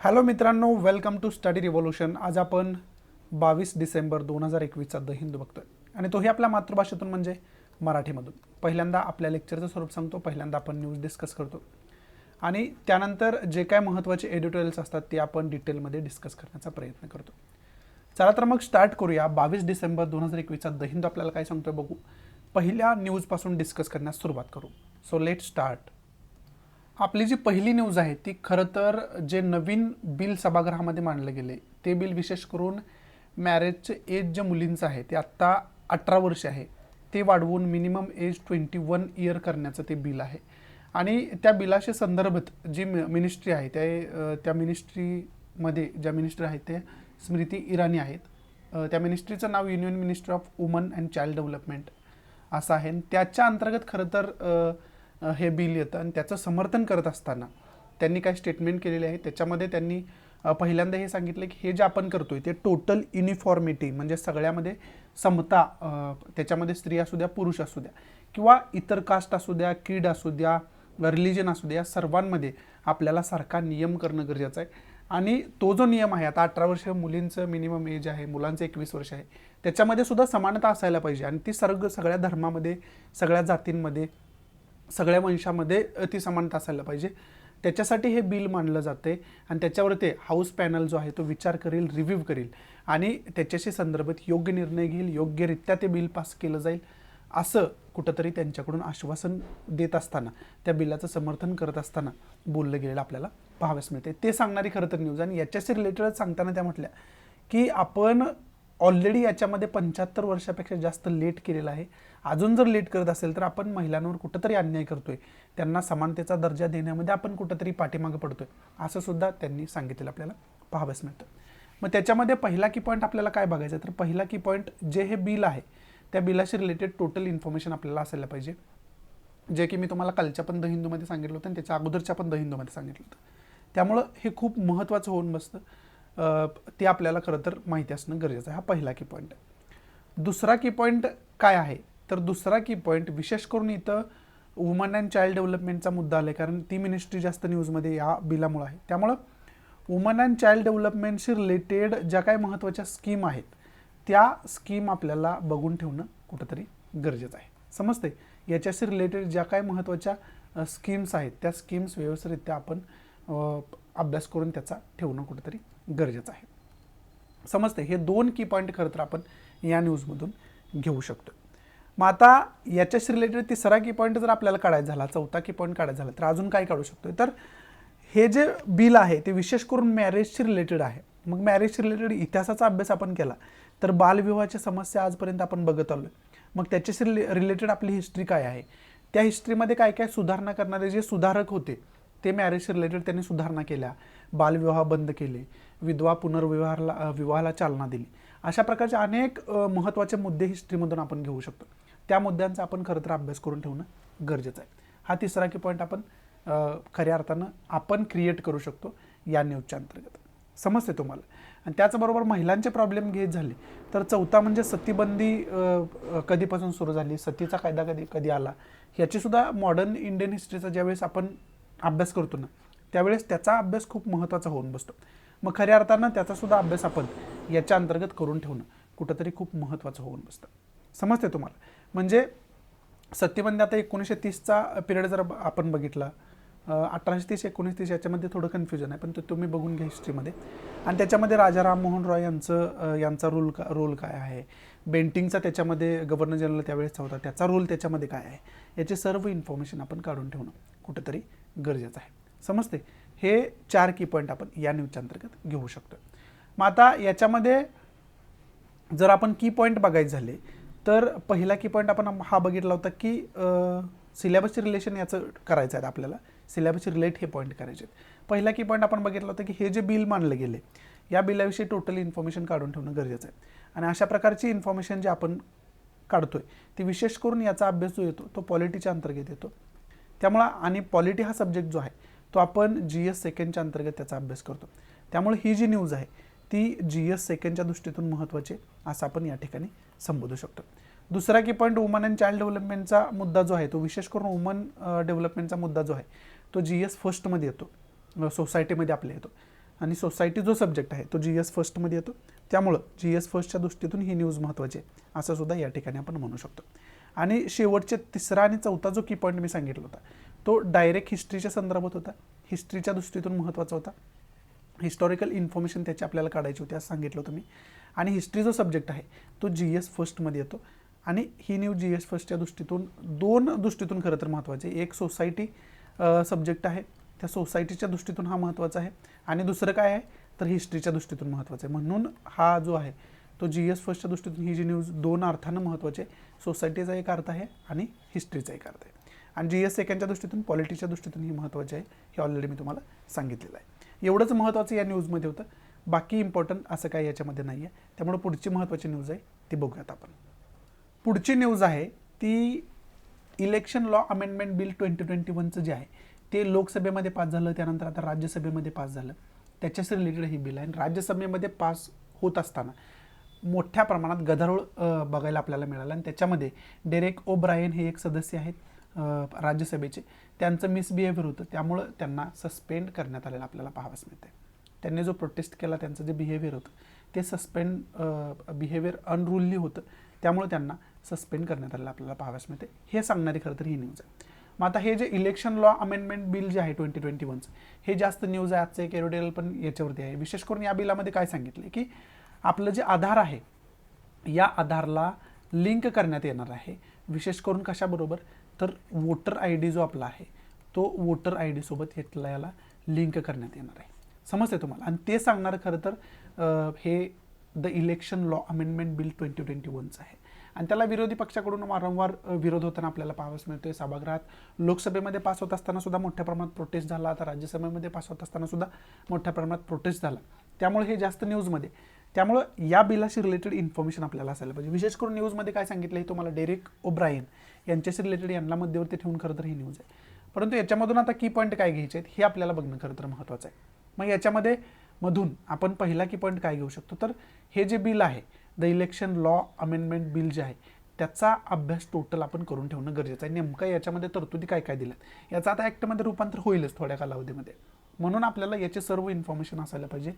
Hello मित्रांनो, welcome to study revolution. आज आपण 22 डिसेंबर 2021चा द हिंदू बघतोय आणि तोही आपल्या मातृभाषेतून म्हणजे मराठीमधून. पहिल्यांदा आपल्या लेक्चरचं स्वरूप सांगतो, पहिल्यांदा आपण न्यूज डिस्कस करतो आणि त्यानंतर जे काय महत्त्वाचे एडिटोरियल्स असतात ते आपण डिटेलमध्ये डिस्कस करण्याचा प्रयत्न करतो. चला तर मग स्टार्ट करूया. 22 डिसेंबर 2021चा द हिंदू आपल्याला काय सांगतोय बघू. पहिल्या न्यूजपासून डिस्कस करण्यास सुरुवात करू. So let start. आपली जी पहिली न्यूज आहे ती खरं तर जे नवीन बिल सभागृहामध्ये मांडलं गेले ते बिल विशेष करून मॅरेजचे एज जे मुलींचं आहे ते आत्ता 18 वर्ष आहे ते वाढवून मिनिमम एज 21 इयर करण्याचं ते बिल आहे. आणि त्या बिलाशी संदर्भित जी मिनिस्ट्री आहे त्या मिनिस्ट्रीमध्ये ज्या मिनिस्टर आहेत ते स्मृती इराणी आहेत. त्या मिनिस्ट्रीचं नाव union ministry of women and child development असं आहे. आणि त्याच्या अंतर्गत खरं तर हे बिल येतं आणि त्याचं समर्थन करत असताना त्यांनी काय स्टेटमेंट केलेले आहे. त्याच्यामध्ये त्यांनी पहिल्यांदा हे सांगितलं की हे जे आपण करतोय ते टोटल युनिफॉर्मिटी म्हणजे सगळ्यामध्ये समता, त्याच्यामध्ये स्त्री असू द्या पुरुष असू द्या किंवा इतर कास्ट असू द्या, क्रीड असू द्या, रिलिजन असू द्या, सर्वांमध्ये आपल्याला सारखा नियम करणं गरजेचं आहे. आणि तो जो नियम आहे आता 18 वर्ष मुलींचं मिनिमम एज आहे, मुलांचं 21 वर्ष आहे, त्याच्यामध्ये सुद्धा समानता असायला पाहिजे. आणि ती सगळ्या धर्मामध्ये, सगळ्या जातींमध्ये, सगळ्या वंशामध्ये ती समानता असायला पाहिजे. त्याच्यासाठी हे बिल मांडलं जाते आणि त्याच्यावर ते हाऊस पॅनल जो आहे तो विचार करेल, रिव्ह्यू करेल आणि त्याच्याशी संदर्भात योग्य निर्णय घेईल, योग्यरित्या ते बिल पास केलं जाईल असं कुठंतरी त्यांच्याकडून आश्वासन देत असताना, त्या बिलाचं समर्थन करत असताना बोललं गेलेलं आपल्याला पाहाव्यास मिळते. ते सांगणारी खरं तर न्यूज. आणि याच्याशी रिलेटेड सांगताना त्या म्हटल्या की आपण ऑलरेडी याच्यामध्ये 75 वर्षापेक्षा जास्त लेट केलेलं आहे. अजून जर लेट करत असेल तर आपण महिलांवर कुठंतरी अन्याय करतोय, त्यांना समानतेचा दर्जा देण्यामध्ये आपण कुठंतरी पाठीमागं पडतोय असं सुद्धा त्यांनी सांगितलेलं आपल्याला पाहाव्यास मिळतं. मग त्याच्यामध्ये पहिला की पॉईंट आपल्याला काय बघायचं तर पहिला की पॉईंट जे हे बिल आहे त्या बिलाशी रिलेटेड टोटल इन्फॉर्मेशन आपल्याला असायला पाहिजे, जे की मी तुम्हाला कालच्या पण द हिंदूमध्ये सांगितलं होतं आणि त्याच्या अगोदरच्या पण द हिंदूमध्ये सांगितलं होतं. त्यामुळं हे खूप महत्त्वाचं होऊन बसतं. ते आपल्याला खरं तर माहिती असणं गरजेचं आहे. हा पहिला की पॉईंट आहे. दुसरा की पॉईंट काय आहे तर दुसरा की पॉईंट विशेष करून इथं वुमन अँड चाइल्ड डेव्हलपमेंटचा मुद्दा आला आहे, कारण ती मिनिस्ट्री जास्त न्यूजमध्ये या बिलामुळे आहे. त्यामुळं वुमन अँड चाइल्ड डेव्हलपमेंटशी रिलेटेड ज्या काही महत्त्वाच्या स्कीम आहेत त्या स्कीम आपल्याला बघून ठेवणं कुठंतरी गरजेचं आहे. समजते. याच्याशी रिलेटेड ज्या काही महत्त्वाच्या स्कीम्स आहेत त्या स्कीम्स व्यवस्थितरित्या आपण अभ्यास करून त्याचा ठेवणं कुठंतरी गरजेचं आहे. समजते. हे दोन की पॉईंट खरं तर आपण या न्यूजमधून घेऊ शकतो. मग आता याच्याशी रिलेटेड तिसरा की पॉईंट जर आपल्याला काढायचा झाला, चौथा की पॉईंट काढायचा झाला तर अजून काय काढू शकतो तर हे जे बिल आहे ते विशेष करून मॅरेजशी रिलेटेड आहे. मग मॅरेजशी रिलेटेड इतिहासाचा अभ्यास आपण केला तर बालविवाहाच्या समस्या आजपर्यंत आपण बघत आलो. मग त्याच्याशी रिलेटेड आपली हिस्ट्री काय आहे, त्या हिस्ट्रीमध्ये काय काय सुधारणा करणारे जे सुधारक होते ते मॅरेजशी रिलेटेड त्यांनी सुधारणा केल्या, बालविवाह बंद केले, विधवा विवाहाला चालना दिली. अशा प्रकारचे अनेक महत्त्वाचे मुद्दे हिस्ट्रीमधून आपण घेऊ शकतो. त्या मुद्द्यांचा आपण खरं तर अभ्यास करून ठेवणं गरजेचं आहे. हा तिसरा की पॉईंट आपण खऱ्या अर्थानं आपण क्रिएट करू शकतो या न्यूजच्या अंतर्गत. समजते तुम्हाला. आणि त्याचबरोबर महिलांचे प्रॉब्लेम घेत झाले तर चौथा म्हणजे सतीबंदी कधीपासून सुरू झाली, सतीचा कायदा कधी आला, याची सुद्धा मॉडर्न इंडियन हिस्ट्रीचा ज्यावेळेस आपण अभ्यास करतो ना त्यावेळेस त्याचा अभ्यास खूप महत्त्वाचा होऊन बसतो. मग खऱ्या अर्थानं त्याचा सुद्धा अभ्यास आपण याच्या अंतर्गत करून ठेवणं कुठंतरी खूप महत्त्वाचं होऊन बसतं. समजते तुम्हाला. म्हणजे सतीबंदी आता 1930चा पिरियड जर आपण बघितला, 1830-1930 याच्यामध्ये थोडं कन्फ्युजन आहे पण ते तुम्ही बघून घ्या हिस्ट्रीमध्ये. आणि त्याच्यामध्ये राजा राममोहन रॉय यांचा रोल काय आहे, बेंटिंगचा त्याच्यामध्ये गव्हर्नर जनरल त्यावेळेसचा होता त्याचा रोल त्याच्यामध्ये काय आहे, याचे सर्व इन्फॉर्मेशन आपण काढून ठेवणं कुठंतरी गरजेचं आहे. समजते. हे 4 की पॉईंट आपण या न्यूजच्या अंतर्गत घेऊ शकतो. मग आता याच्यामध्ये जर आपण की पॉईंट बघायचे झाले तर पहिला की पॉईंट आपण हा बघितला होता की सिलेबसचे रिलेशन याचं करायचं आहे आपल्याला, सिलेबसचे रिलेट हे पॉईंट करायचे आहेत. पहिला की पॉईंट आपण बघितला होता की हे जे बिल मानले गेले या बिलाविषयी टोटल इन्फॉर्मेशन काढून ठेवणं गरजेचं आहे. आणि अशा प्रकारची इन्फॉर्मेशन जी आपण काढतोय ती विशेष करून याचा अभ्यास जो येतो तो पॉलिटीच्या अंतर्गत येतो. त्यामुळं आणि पॉलिटी हा सब्जेक्ट जो आहे तो आपण GS सेकंडच्या अंतर्गत त्याचा अभ्यास करतो. त्यामुळे ही जी न्यूज आहे ती GS सेकंडच्या दृष्टीतून महत्त्वाची असं आपण या ठिकाणी संबोधू शकतो. दुसरा की पॉईंट वुमन अँड चाइल्ड डेव्हलपमेंटचा मुद्दा जो आहे तो विशेष करून वुमन डेव्हलपमेंटचा मुद्दा जो आहे तो GS फर्स्टमध्ये येतो, सोसायटीमध्ये आपल्या येतो. आणि सोसायटी जो सब्जेक्ट आहे तो GS फर्स्टमध्ये येतो, त्यामुळं GS फर्स्टच्या दृष्टीतून ही न्यूज महत्त्वाची आहे असं सुद्धा या ठिकाणी आपण म्हणू शकतो. आणि शेवटचे तिसरा आणि चौथा जो की पॉईंट मी सांगितला होता तो डायरेक्ट हिस्ट्रीच्या संदर्भात होता, हिस्ट्रीच्या दृष्टीतून महत्त्वाचा होता. हिस्टॉरिकल इन्फॉर्मेशन त्याची आपल्याला काढायची होती असं सांगितलं होतं मी. आणि हिस्ट्री जो सब्जेक्ट आहे तो GS फर्स्टमध्ये येतो. आणि ही न्यूज GS फर्स्टच्या दृष्टीतून दोन दृष्टीतून खरं तर महत्त्वाची आहे. एक सोसायटी सब्जेक्ट आहे, त्या सोसायटीच्या दृष्टीतून हा महत्त्वाचा आहे. आणि दुसरं काय आहे तर हिस्ट्रीच्या दृष्टीतून महत्त्वाचं आहे. म्हणून हा जो आहे तो GS फर्स्टच्या दृष्टीतून ही जी न्यूज दोन अर्थानं महत्त्वाची आहे. सोसायटीचा एक अर्थ आहे आणि हिस्ट्रीचा एक अर्थ आहे. आणि GS सेकंडच्या दृष्टीतून पॉलिटिक्सच्या दृष्टीतून ही महत्त्वाची आहे, हे ऑलरेडी मी तुम्हाला सांगितलेलं आहे. एवढंच महत्त्वाचं या न्यूजमध्ये होतं, बाकी इम्पॉर्टंट असं काही याच्यामध्ये नाही आहे. त्यामुळे पुढची महत्त्वाची न्यूज आहे ती बघूयात आपण. पुढची न्यूज आहे ती इलेक्शन लॉ अमेंडमेंट बिल 2021चं जे आहे ते लोकसभेमध्ये पास झालं, त्यानंतर आता राज्यसभेमध्ये पास झालं, त्याच्याशी रिलेटेड ही बिल आहे. आणि राज्यसभेमध्ये पास होत असताना मोठ्या प्रमाणात गदारोळ बघायला आपल्याला मिळाला. आणि त्याच्यामध्ये डेरेक ओब्रायन हे एक सदस्य आहेत राज्यसभेचे, त्यांचं मिसबिहेवियर होतं, त्यामुळं त्यांना सस्पेंड करण्यात आलेलं आपल्याला पाहावयास मिळते. त्यांनी जो प्रोटेस्ट केला त्यांचं जे बिहेवियर होतं ते बिहेवियर अनरुली होतं, त्यामुळे त्यांना सस्पेंड करण्यात आलेलं आपल्याला पाहावयास मिळते. हे सांगणारी खरं तर ही न्यूज आहे. मग आता हे जे इलेक्शन लॉ अमेंडमेंट बिल जे आहे 2021चं हे जास्त न्यूज आहे. आजचं एक एडिटोरियल पण याच्यावरती आहे. विशेष करून या बिलामध्ये काय सांगितलं की आपलं जे आधार आहे या आधारला लिंक करण्यात येणार आहे. विशेष करून कशाबरोबर तर वोटर ID जो आपला आहे तो वोटर ID सोबत याला लिंक करण्यात येणार आहे. समजते तुम्हाला. आणि ते सांगणार खरं तर हे the election law amendment bill 2021चं आहे. आणि त्याला विरोधी पक्षाकडून वारंवार विरोध होताना आपल्याला पाहावयास मिळतोय. सभागृहात लोकसभेमध्ये पास होत असताना सुद्धा मोठ्या प्रमाणात प्रोटेस्ट झाला, आता राज्यसभेमध्ये पास होत असताना सुद्धा मोठ्या प्रमाणात प्रोटेस्ट झाला, त्यामुळे हे जास्त न्यूजमध्ये. त्यामुळं या बिलाशी रिलेटेड इन्फॉर्मेशन आपल्याला असायला पाहिजे. विशेष करून न्यूजमध्ये काय सांगितलं आहे तुम्हाला, डेरेक ओब्रायन यांच्याशी रिलेटेड यांना मध्यवर्ती ठेवून खरं तर ही न्यूज आहे. परंतु याच्यामधून आता की पॉईंट काय घ्यायचे आहेत हे आपल्याला बघणं खरं तर महत्त्वाचं आहे. मग याच्यामध्ये मधून आपण पहिला की पॉईंट काय घेऊ शकतो तर हे जे बिल आहे the election law amendment bill जे आहे त्याचा अभ्यास टोटल आपण करून ठेवणं गरजेचं आहे. नेमकं याच्यामध्ये तरतुदी काय काय दिल्यात याचा आता ॲक्टमध्ये रूपांतर होईलच थोड्या कालावधीमध्ये, म्हणून आपल्याला याचे सर्व इन्फॉर्मेशन असायला पाहिजे.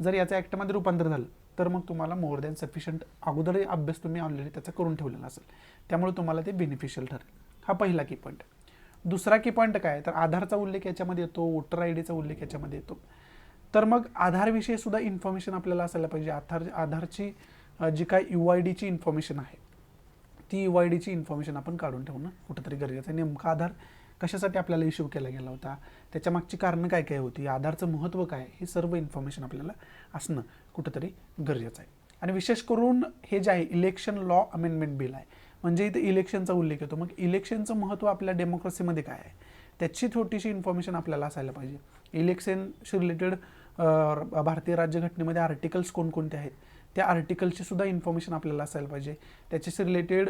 जर याचं ॲक्टमध्ये रूपांतर झालं तर मग तुम्हाला मोर दॅन सफिशियंट अगोदर अभ्यास तुम्ही ऑलरेडी त्याचा करून ठेवलेला असेल, त्यामुळे तुम्हाला ते बेनिफिशियल ठरेल. हा पहिला की पॉईंट. दुसरा की पॉईंट काय तर आधारचा उल्लेख याच्यामध्ये येतो, वोटर ID चा उल्लेख याच्यामध्ये येतो. तर मग आधारविषयी सुद्धा इन्फॉर्मेशन आपल्याला असायला पाहिजे. आधारची जी काय UID ची इन्फॉर्मेशन आहे ती UID ची इन्फॉर्मेशन आपण काढून ठेवणं कुठंतरी गरजेचं आहे. नेमका आधार कशासाठी आपल्याला इश्यू केला गेला होता, त्याच्या मागची कारणं काय काय होती, आधारचं महत्त्व काय, हे सर्व इन्फॉर्मेशन आपल्याला असणं कुठंतरी गरजेचं आहे. आणि विशेष करून हे जे आहे इलेक्शन लॉ अमेंडमेंट बिल आहे म्हणजे इथे इलेक्शनचा उल्लेख येतो. मग इलेक्शनचं महत्त्व आपल्या डेमोक्रेसीमध्ये काय आहे त्याची छोटीशी इन्फॉर्मेशन आपल्याला असायला पाहिजे. इलेक्शनशी रिलेटेड भारतीय राज्यघटनेमध्ये आर्टिकल्स कोणकोणते आहेत त्या आर्टिकलची सुद्धा इन्फॉर्मेशन आपल्याला असायला पाहिजे. त्याच्याशी रिलेटेड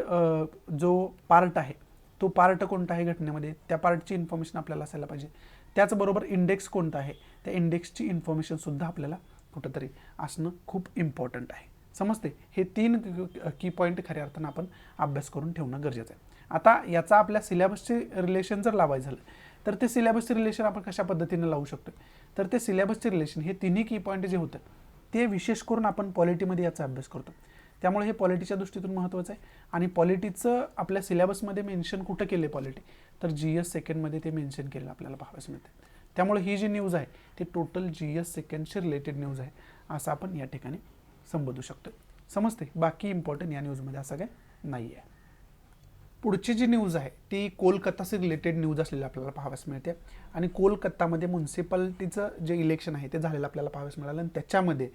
जो पार्ट आहे तो पार्ट कोणता आहे घटनेमध्ये त्या पार्टची इन्फॉर्मेशन आपल्याला असायला पाहिजे. त्याचबरोबर इंडेक्स कोणता आहे त्या इंडेक्सची इन्फॉर्मेशनसुद्धा आपल्याला कुठंतरी असणं खूप इम्पॉर्टंट आहे. समजते. हे 3 की पॉईंट खऱ्या अर्थानं आपण अभ्यास करून ठेवणं गरजेचं आहे. आता याचा आपल्या सिलेबसचे रिलेशन जर लावायचं झालं तर ते सिलेबसचे रिलेशन आपण कशा पद्धतीने लावू शकतो तर ते सिलेबसचे रिलेशन हे तिन्ही की पॉईंट जे होतं ते विशेष करून आपण पॉलिटीमध्ये याचा अभ्यास करतो, त्यामुळे हे पॉलिटीच्या दृष्टीतून महत्त्वाचं आहे. आणि पॉलिटीचं आपल्या सिलेबसमध्ये मेन्शन कुठं केलं आहे पॉलिटी तर GS सेकंडमध्ये ते मेन्शन केलेलं आपल्याला पाहावयास मिळते. त्यामुळे ही जी न्यूज आहे ती टोटल GS सेकंडशी रिलेटेड न्यूज आहे असं आपण या ठिकाणी संबोधू शकतो. समजते. बाकी इम्पॉर्टंट या न्यूजमध्ये असं काय नाही आहे. पुढची जी न्यूज आहे ती कोलकाताशी रिलेटेड न्यूज असलेली आपल्याला पाहावयास मिळते. आणि कोलकातामध्ये म्युन्सिपाल्टीचं जे इलेक्शन आहे ते झालेलं आपल्याला पाहावयास मिळालं आणि त्याच्यामध्ये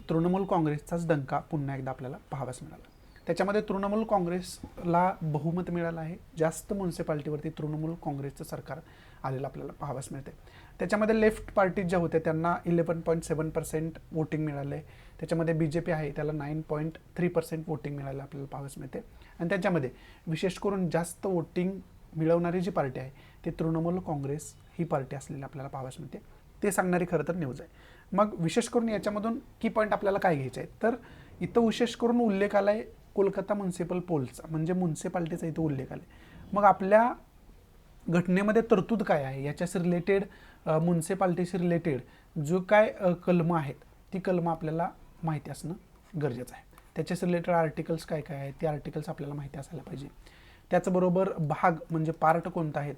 तृणमूल काँग्रेसचाच डंका पुन्हा एकदा आपल्याला पाहावयास मिळाला. त्याच्यामध्ये तृणमूल काँग्रेसला बहुमत मिळालं आहे. जास्त म्युन्सिपाल्टीवरती तृणमूल काँग्रेसचं सरकार आलेलं आपल्याला पाहावयास मिळते. त्याच्यामध्ये लेफ्ट पार्टीज ज्या होत्या त्यांना 11.7% वोटिंग मिळालं आहे. त्याच्यामध्ये BJP आहे त्याला 9.3% वोटिंग मिळालं आपल्याला पाहावयास मिळते. आणि त्याच्यामध्ये विशेष करून जास्त वोटिंग मिळवणारी जी पार्टी आहे ती तृणमूल काँग्रेस ही पार्टी असलेली आपल्याला पाहावयास मिळते. ते सांगणारी खरं तर न्यूज आहे. मग विशेष करून याच्यामधून की पॉईंट आपल्याला काय घ्यायचे आहेत तर इथं विशेष करून उल्लेख आला आहे कोलकाता म्युन्सिपल पोलचा म्हणजे म्युन्सिपाल्टीचा इथं उल्लेख आला आहे. मग आपल्या घटनेमध्ये तरतूद काय आहे याच्याशी रिलेटेड म्युन्सिपाल्टीशी रिलेटेड जो काय कलमं आहेत ती कलमं आपल्याला माहिती असणं गरजेचं आहे. त्याच्याशी रिलेटेड आर्टिकल्स काय काय आहेत ते आर्टिकल्स आपल्याला माहिती असायला पाहिजे. त्याचबरोबर भाग म्हणजे पार्ट कोणता आहे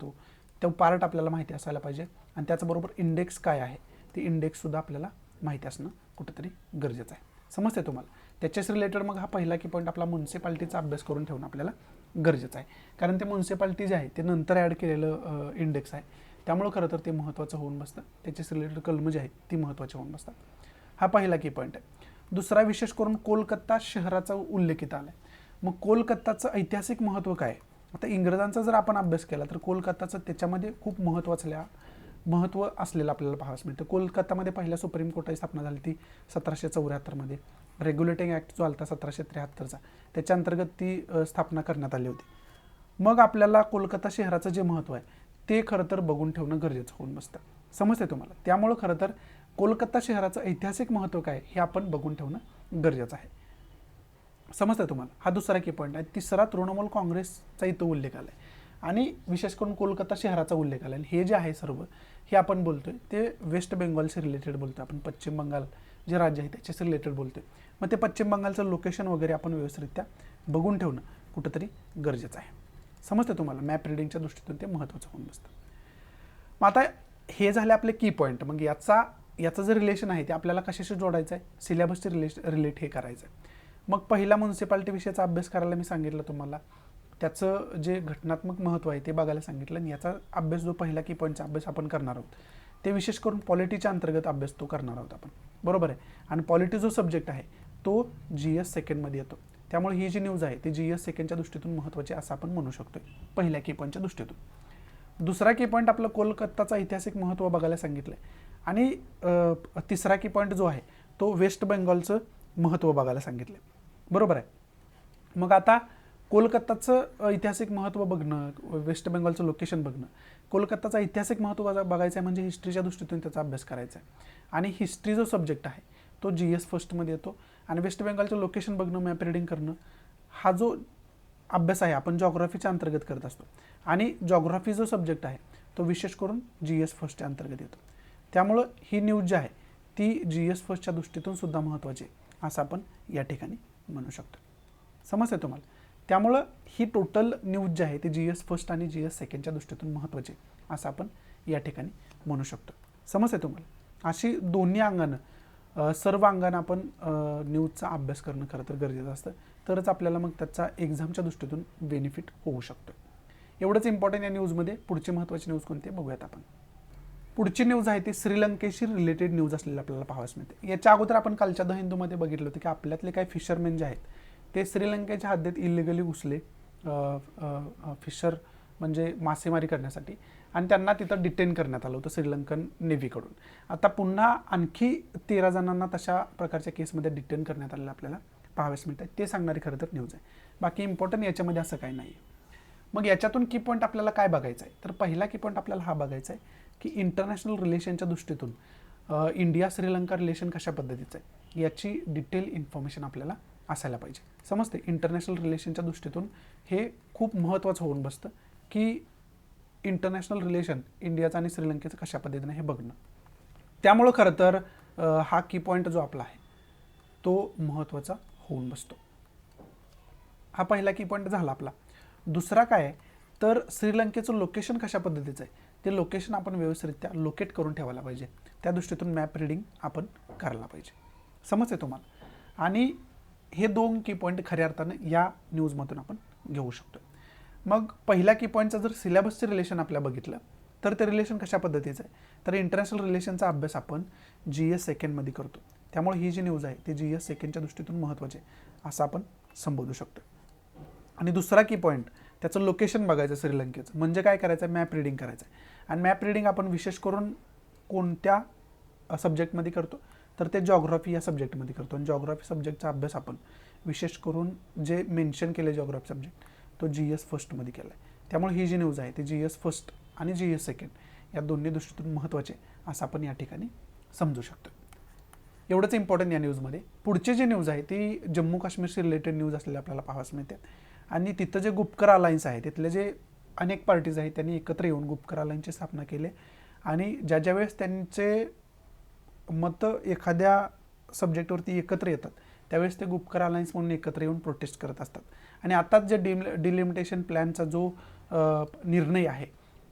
तो पार्ट आपल्याला माहिती असायला पाहिजे. आणि त्याचबरोबर इंडेक्स काय आहे ते इंडेक्ससुद्धा आपल्याला माहिती असणं कुठेतरी गरजेचं आहे. समजते तुम्हाला. त्याच्याशी रिलेटेड मग हा पहिला की पॉईंट आपला म्युन्सिपाल्टीचा अभ्यास करून ठेवणं आपल्याला गरजेचं आहे. कारण ते म्युन्सिपाल्टी जे आहे ते नंतर ॲड केलेलं इंडेक्स आहे. त्यामुळं खरं तर ते महत्त्वाचं होऊन बसतं. त्याच्याशी रिलेटेड कलमं जी आहेत ती महत्त्वाची होऊन बसतात. हा पहिला की पॉईंट आहे. दुसरा विशेष करून कोलकाता शहराचा उल्लेखित आला आहे. मग कोलकाताचं ऐतिहासिक महत्त्व काय आहे? आता इंग्रजांचा जर आपण अभ्यास केला तर कोलकाताचं त्याच्यामध्ये खूप महत्त्व असलेलं आपल्याला पाहावयास मिळतं. कोलकातामध्ये पहिल्या सुप्रीम कोर्टाची स्थापना झाली ती 1774 रेग्युलेटिंग ॲक्ट जो आला 1773 त्याच्या अंतर्गत ती स्थापना करण्यात आली होती. मग आपल्याला कोलकाता शहराचं जे महत्त्व आहे ते खरं तर बघून ठेवणं गरजेचं होऊन बसतं. समजते तुम्हाला. त्यामुळं खरं तर कोलकाता शहराचं ऐतिहासिक महत्त्व काय हे आपण बघून ठेवणं गरजेचं आहे. समजतं तुम्हाला. हा दुसरा की पॉईंट आहे. तिसरा तृणमूल काँग्रेसचा इथं उल्लेख आला आहे आणि विशेष करून कोलकाता शहराचा उल्लेख आला आहे. हे जे आहे सर्व हे आपण बोलतोय ते वेस्ट बेंगॉलशी रिलेटेड बोलतोय आपण. पश्चिम बंगाल जे राज्य आहे त्याच्याशी रिलेटेड बोलतोय. मग ते पश्चिम बंगालचं लोकेशन वगैरे आपण व्यवस्थितरित्या बघून ठेवणं कुठंतरी गरजेचं आहे. समजतं तुम्हाला. मॅप रिडिंगच्या दृष्टीतून ते महत्त्वाचं होऊन बसतं. मग आता हे झाले आपले की पॉईंट. मग याचं जे रिलेशन आहे ते आपल्याला कशाशी जोडायचं आहे? सिलेबसचे रिलेट हे करायचं आहे. मग पहिला म्युन्सिपाल्टी विषयाचा अभ्यास करायला मी सांगितलं तुम्हाला. त्याचं जे घटनात्मक महत्त्व आहे ते बघायला सांगितलं. आणि याचा अभ्यास जो पहिला की पॉईंटचा अभ्यास आपण करणार आहोत ते विशेष करून पॉलिटीच्या अंतर्गत अभ्यास तो करणार आहोत आपण. बरोबर आहे. आणि पॉलिटी जो सब्जेक्ट आहे तो GS सेकंडमध्ये येतो. त्यामुळे ही जी न्यूज आहे ती GS सेकंडच्या दृष्टीतून महत्त्वाची असं आपण म्हणू शकतो पहिल्या की पॉईंटच्या दृष्टीतून. दुसरा की पॉईंट आपलं कोलकाताचं ऐतिहासिक महत्त्व बघायला सांगितलं आहे. आणि तिसरा की पॉईंट जो आहे तो वेस्ट बेंगॉलचं महत्त्व बघायला सांगितलं आहे. बरोबर आहे. मग आता कोलकाताचं ऐतिहासिक महत्त्व बघणं, वेस्ट बेंगॉलचं लोकेशन बघणं, कोलकाताचं ऐतिहासिक महत्त्व बघायचं आहे म्हणजे हिस्ट्रीच्या दृष्टीतून त्याचा अभ्यास करायचा आहे. आणि हिस्ट्री जो सब्जेक्ट आहे तो GS फर्स्टमध्ये येतो. आणि वेस्ट बेंगॉलचं लोकेशन बघणं, मॅप रिडिंग करणं हा जो अभ्यास आहे आपण जॉग्राफीच्या अंतर्गत करत असतो. आणि जॉग्राफी जो सब्जेक्ट आहे तो विशेष करून GS फर्स्टच्या अंतर्गत येतो. त्यामुळं ही न्यूज जी आहे ती GS फर्स्टच्या दृष्टीतून सुद्धा महत्त्वाची आहे असं आपण या ठिकाणी म्हणू शकतो. समजते तुम्हाला. त्यामुळं ही टोटल न्यूज जी आहे ती GS फर्स्ट आणि GS सेकंडच्या दृष्टीतून महत्त्वाची असं आपण या ठिकाणी म्हणू शकतो. समजते तुम्हाला. अशी दोन्ही अंगानं सर्व अंगानं आपण न्यूजचा अभ्यास करणं खरं तर गरजेचं असतं. तरच आपल्याला मग त्याचा एक्झामच्या दृष्टीतून बेनिफिट होऊ शकतो. एवढंच इम्पॉर्टंट या न्यूजमध्ये. पुढची महत्त्वाची न्यूज कोणती बघूयात आपण. पुढची न्यूज आहे ती श्रीलंकेशी रिलेटेड न्यूज असलेली आपल्याला पाहावयास मिळते. याच्या अगोदर आपण कालच्या द हिंदूमध्ये बघितलं होतं की आपल्यातले काही फिशरमॅन जे आहेत ते श्रीलंकेच्या हद्दीत इलिगली घुसले फिशर म्हणजे मासेमारी करण्यासाठी. आणि त्यांना तिथं डिटेन करण्यात आलं होतं श्रीलंकन नेव्हीकडून. आता पुन्हा आणखी 13 जणांना तशा प्रकारच्या केसमध्ये डिटेन करण्यात आलेलं आपल्याला पाहावयास मिळतं. ते सांगणारी खरं तर न्यूज आहे. बाकी इम्पॉर्टंट याच्यामध्ये असं काही नाही. मग याच्यातून की पॉईंट आपल्याला काय बघायचं आहे तर पहिला की पॉईंट आपल्याला हा बघायचा आहे की इंटरनॅशनल रिलेशनच्या दृष्टीतून इंडिया श्रीलंका रिलेशन कशा पद्धतीचं आहे याची डिटेल इन्फॉर्मेशन आपल्याला असायला पाहिजे. समजते. इंटरनॅशनल रिलेशनच्या दृष्टीतून हे खूप महत्त्वाचं होऊन बसतं की इंटरनॅशनल रिलेशन इंडियाचं आणि श्रीलंकेचं कशा पद्धतीने हे बघणं. त्यामुळं खरं तर हा की पॉईंट जो आपला आहे तो महत्त्वाचा होऊन बसतो. हा पहिला की पॉईंट झाला आपला. दुसरा काय आहे तर श्रीलंकेचं लोकेशन कशा पद्धतीचं आहे ते लोकेशन आपण व्यवस्थितरित्या लोकेट करून ठेवायला पाहिजे. त्या दृष्टीतून मॅप रिडिंग आपण करायला पाहिजे. समजते तुम्हाला. आणि हे दोन की पॉईंट खऱ्या अर्थानं या न्यूजमधून आपण घेऊ शकतो. मग पहिल्या की पॉईंटचं जर सिलेबसचे रिलेशन आपल्या बघितलं तर ते रिलेशन कशा पद्धतीचं आहे तर इंटरनॅशनल रिलेशनचा अभ्यास आपण GS सेकंडमध्ये करतो. त्यामुळे ही जी न्यूज आहे ती GS सेकंडच्या दृष्टीतून महत्त्वाची आहे असं आपण संबोधू शकतो. आणि दुसरा की पॉईंट त्याचं लोकेशन बघायचं श्रीलंकेचं म्हणजे काय करायचं आहे मॅप रिडिंग करायचं आहे. आणि मॅप रिडिंग आपण विशेष करून कोणत्या सब्जेक्टमध्ये करतो तर ते जॉग्राफी या सब्जेक्टमध्ये करतो. आणि जॉग्राफी सब्जेक्टचा अभ्यास आपण विशेष करून जे मेन्शन केले जॉग्राफी सब्जेक्ट तो GS फर्स्टमध्ये केला आहे. त्यामुळे ही जी न्यूज आहे ती GS फर्स्ट आणि GS सेकंड या दोन्ही दृष्टीतून महत्त्वाचे असं आपण या ठिकाणी समजू शकतो. एवढंच इम्पॉर्टंट या न्यूजमध्ये. पुढची जी न्यूज आहे ती जम्मू काश्मीरशी रिलेटेड न्यूज असलेली आपल्याला पाहावयास मिळते. आणि तिथं जे गुपकर अलायन्स आहे तिथले जे अनेक पार्टीज आहेत त्यांनी एकत्र येऊन गुपकर अलायन्सची स्थापना केली. आणि ज्या वेळेस त्यांचे मतं एखाद्या सब्जेक्टवरती एकत्र येतात त्यावेळेस ते गुपकर अलायन्स म्हणून एकत्र येऊन प्रोटेस्ट करत असतात. आणि आताच जे डिलिमिटेशन प्लॅनचा जो निर्णय आहे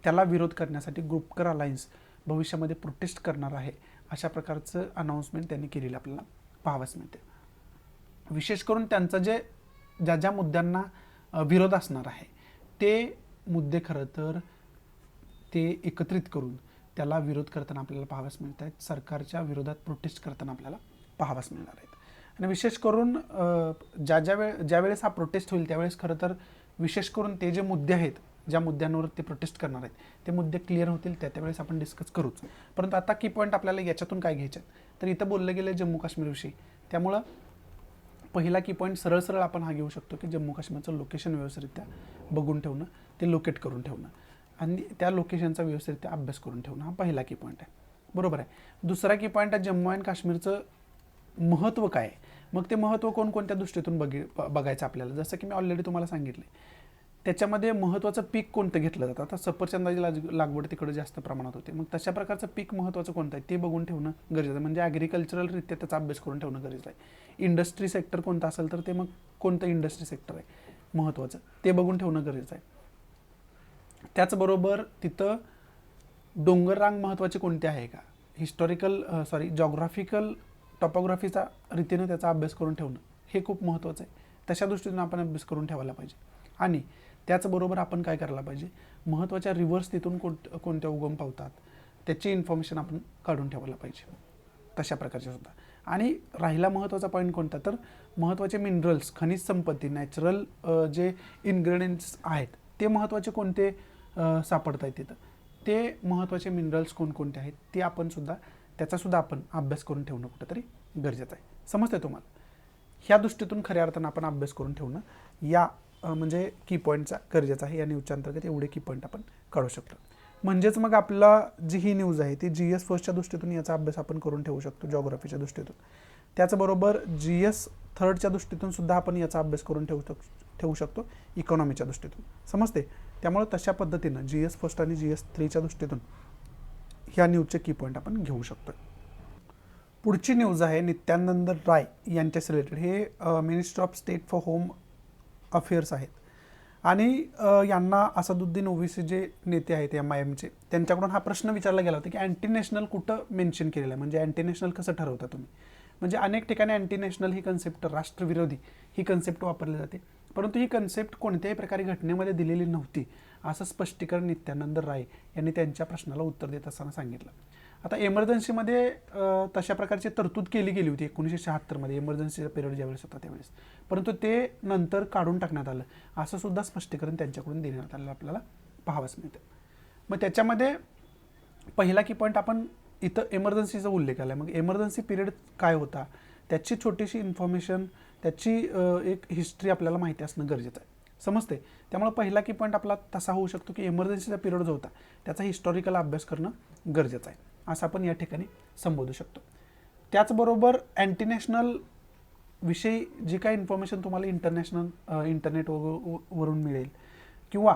त्याला विरोध करण्यासाठी गुपकर अलायन्स भविष्यामध्ये प्रोटेस्ट करणार आहे, अशा प्रकारचं अनाऊन्समेंट त्यांनी केलेलं आपल्याला पाहावयास मिळते. विशेष करून त्यांचं ज्या ज्या मुद्द्यांना विरोध असणार आहे ते मुद्दे खरं तर ते एकत्रित करून त्याला विरोध करताना आपल्याला पाहावयास मिळत आहेत, सरकारच्या विरोधात प्रोटेस्ट करताना आपल्याला पाहावयास मिळणार आहेत. आणि विशेष करून ज्यावेळेस हा प्रोटेस्ट होईल त्यावेळेस खरं तर विशेष करून ते जे मुद्दे आहेत, ज्या मुद्द्यांवर ते प्रोटेस्ट करणार आहेत ते मुद्दे क्लिअर होतील त्यावेळेस आपण डिस्कस करूच. परंतु आता की पॉईंट आपल्याला याच्यातून काय घ्यायचे आहेत, तर इथं बोललं गेलं जम्मू काश्मीरविषयी. त्यामुळं पहिला की पॉईंट सरळ आपण हा घेऊ शकतो की जम्मू काश्मीरचं लोकेशन व्यवस्थितरित्या बघून ठेवणं, ते लोकेट करून ठेवणं आणि त्या लोकेशनचा व्यवस्थितरित्या अभ्यास करून ठेवणं, हा पहिला की पॉईंट आहे. बरोबर आहे. दुसरा की पॉईंट आहे जम्मू अँड काश्मीरचं महत्त्व काय आहे. मग ते महत्त्व कोणकोणत्या दृष्टीतून बघायचं आपल्याला, जसं की मी ऑलरेडी तुम्हाला सांगितले. त्याच्यामध्ये महत्त्वाचं पीक कोणतं घेतलं जातं. आता सफरचंदाची लागवड तिकडे जास्त प्रमाणात होते, मग तशा प्रकारचं पीक महत्त्वाचं कोणतं आहे ते बघून ठेवणं गरजेचं आहे. म्हणजे ॲग्रिकल्चरलरित्या त्याचा अभ्यास करून ठेवणं गरजेचं आहे. इंडस्ट्री सेक्टर कोणतं असेल तर ते मग कोणतं इंडस्ट्री सेक्टर आहे महत्त्वाचं ते बघून ठेवणं गरजेचं आहे. त्याचबरोबर तिथं डोंगररांग महत्त्वाचे कोणते आहे का, जॉग्राफिकल टॉपोग्राफीचा रीतीनं त्याचा अभ्यास करून ठेवणं हे खूप महत्त्वाचं आहे. तशा दृष्टीतून आपण अभ्यास करून ठेवायला पाहिजे. आणि त्याचबरोबर आपण काय करायला पाहिजे, महत्त्वाच्या रिव्हर्स तिथून कोणत्या उगम पावतात त्याची इन्फॉर्मेशन आपण काढून ठेवायला पाहिजे तशा प्रकारचे सुद्धा. आणि राहिला महत्त्वाचा पॉईंट कोणता, तर महत्त्वाचे मिनरल्स, खनिज संपत्ती, नॅचरल जे इन्ग्रेडियंट्स आहेत ते महत्त्वाचे कोणते सापडत आहेत तिथं, ते महत्त्वाचे मिनरल्स कोणकोणते आहेत ते आपण सुद्धा त्याचासुद्धा आपण अभ्यास करून ठेवणं कुठंतरी गरजेचं आहे. समजतंय तुम्हाला. ह्या दृष्टीतून खऱ्या अर्थानं आपण अभ्यास करून ठेवणं या म्हणजे की पॉईंटचा गरजेचं आहे. या न्यूजच्या अंतर्गत एवढे की पॉईंट आपण काढू शकतो. म्हणजेच मग आपला जी ही न्यूज आहे ती GS फर्स्टच्या दृष्टीतून याचा अभ्यास आपण करून ठेवू शकतो, जॉग्राफीच्या दृष्टीतून. त्याचबरोबर GS थर्डच्या दृष्टीतून सुद्धा आपण याचा अभ्यास करून ठेवू शकतो इकॉनॉमीच्या दृष्टीतून. समजते. त्यामुळे तशा पद्धतीनं GS फर्स्ट आणि GS 3च्या दृष्टीतून ह्या न्यूजचे की पॉईंट आपण घेऊ शकतो. पुढची न्यूज आहे नित्यानंद राय यांच्याशी रिलेटेड. हे minister of state for home affairs आहेत आणि यांना असदुद्दीन ओवैसी जे नेते आहेत MIMचे त्यांच्याकडून हा प्रश्न विचारला गेला होता की अँटी नॅशनल कुठं मेन्शन केलेलं आहे, म्हणजे अँटी नॅशनल कसं ठरवता तुम्ही. म्हणजे अनेक ठिकाणी अँटी नॅशनल ही कन्सेप्ट, राष्ट्रविरोधी ही कन्सेप्ट वापरली जाते, परंतु ही कन्सेप्ट कोणत्याही प्रकारे घटनेमध्ये दिलेली नव्हती असं स्पष्टीकरण नित्यानंद राय यांनी त्यांच्या प्रश्नाला उत्तर देत असताना सांगितलं. आता एमर्जन्सीमध्ये तशा प्रकारची तरतूद केली गेली होती 1976मध्ये, एमर्जन्सीचा पिरियड ज्यावेळेस होता त्यावेळेस, परंतु ते नंतर काढून टाकण्यात आलं असं सुद्धा स्पष्टीकरण त्यांच्याकडून देण्यात आलेलं आपल्याला पाहावयास मिळतं. मग त्याच्यामध्ये पहिला की पॉईंट आपण इथं एमर्जन्सीचा उल्लेख आला. मग एमर्जन्सी पिरियड काय होता त्याची छोटीशी इन्फॉर्मेशन, त्याची एक हिस्ट्री आपल्याला माहिती असणं गरजेचं आहे. समजते. त्यामुळे पहिला की पॉईंट आपला तसा होऊ शकतो की एमर्जन्सीचा पिरियड जो होता त्याचा हिस्टॉरिकल अभ्यास करणं गरजेचं आहे असं आपण या ठिकाणी संबोधू शकतो. त्याचबरोबर अँटी नॅशनल विषयी जी काही इन्फॉर्मेशन तुम्हाला इंटरनेट वरून मिळेल किंवा